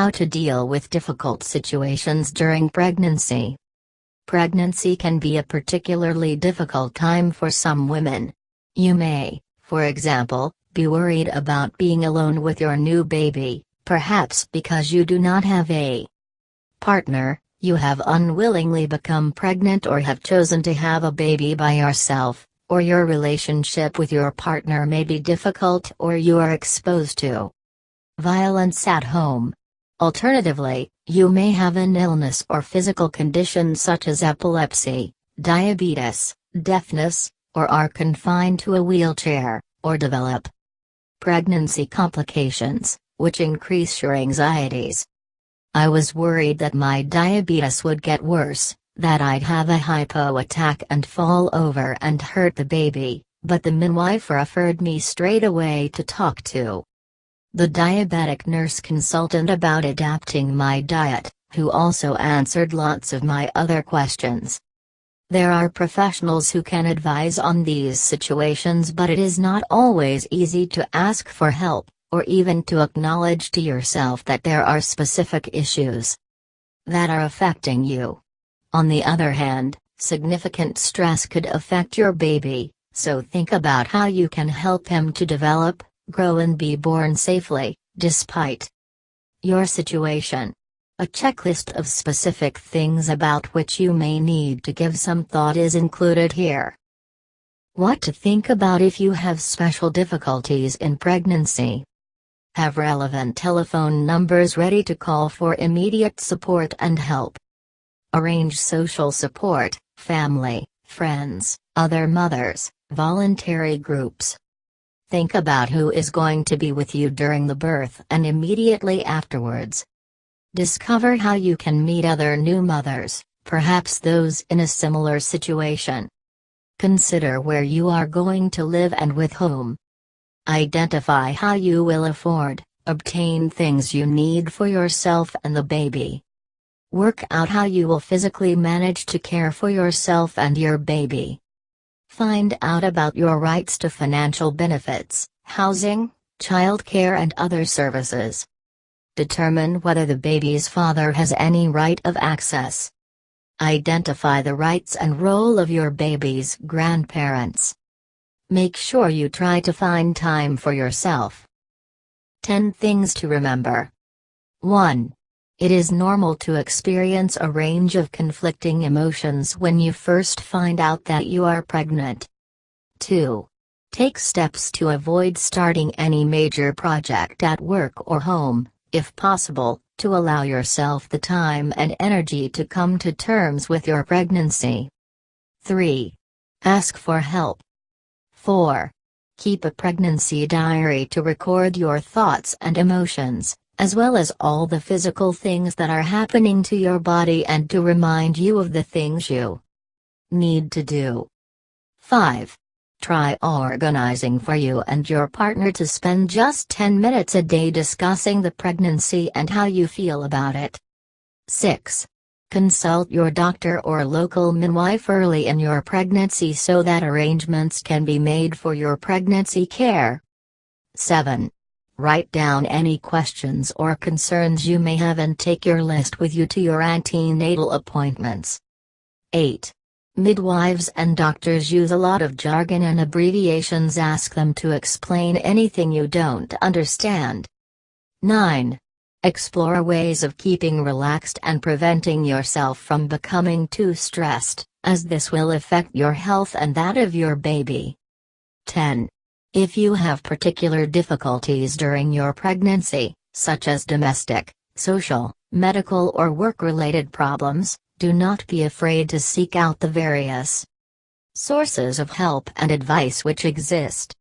How to deal with difficult situations during pregnancy. Pregnancy can be a particularly difficult time for some women. You may, for example, be worried about being alone with your new baby, perhaps because you do not have a partner, you have unwillingly become pregnant or have chosen to have a baby by yourself, or your relationship with your partner may be difficult or you are exposed to violence at home. Alternatively, you may have an illness or physical condition such as epilepsy, diabetes, deafness, or are confined to a wheelchair, or develop pregnancy complications, which increase your anxieties. I was worried that my diabetes would get worse, that I'd have a hypo attack and fall over and hurt the baby, but the midwife referred me straight away to talk to the diabetic nurse consultant about adapting my diet, who also answered lots of my other questions. There are professionals who can advise on these situations, but it is not always easy to ask for help, or even to acknowledge to yourself that there are specific issues that are affecting you. On the other hand, significant stress could affect your baby, so think about how you can help him to develop, grow and be born safely, despite your situation. A checklist of specific things about which you may need to give some thought is included here. What to think about if you have special difficulties in pregnancy. Have relevant telephone numbers ready to call for immediate support and help. Arrange social support, family, friends, other mothers, voluntary groups. Think about who is going to be with you during the birth and immediately afterwards. Discover how you can meet other new mothers, perhaps those in a similar situation. Consider where you are going to live and with whom. Identify how you will obtain things you need for yourself and the baby. Work out how you will physically manage to care for yourself and your baby. Find out about your rights to financial benefits, housing, childcare and other services. Determine whether the baby's father has any right of access. Identify the rights and role of your baby's grandparents. Make sure you try to find time for yourself. 10 things to remember. 1. It is normal to experience a range of conflicting emotions when you first find out that you are pregnant. 2. Take steps to avoid starting any major project at work or home, if possible, to allow yourself the time and energy to come to terms with your pregnancy. 3. Ask for help. 4. Keep a pregnancy diary to record your thoughts and emotions, as well as all the physical things that are happening to your body and to remind you of the things you need to do. 5. Try organizing for you and your partner to spend just 10 minutes a day discussing the pregnancy and how you feel about it. 6. Consult your doctor or local midwife early in your pregnancy so that arrangements can be made for your pregnancy care. 7. Write down any questions or concerns you may have and take your list with you to your antenatal appointments. 8. Midwives and doctors use a lot of jargon and abbreviations. Ask them to explain anything you don't understand. 9. Explore ways of keeping relaxed and preventing yourself from becoming too stressed, as this will affect your health and that of your baby. 10. If you have particular difficulties during your pregnancy, such as domestic, social, medical or work-related problems, do not be afraid to seek out the various sources of help and advice which exist.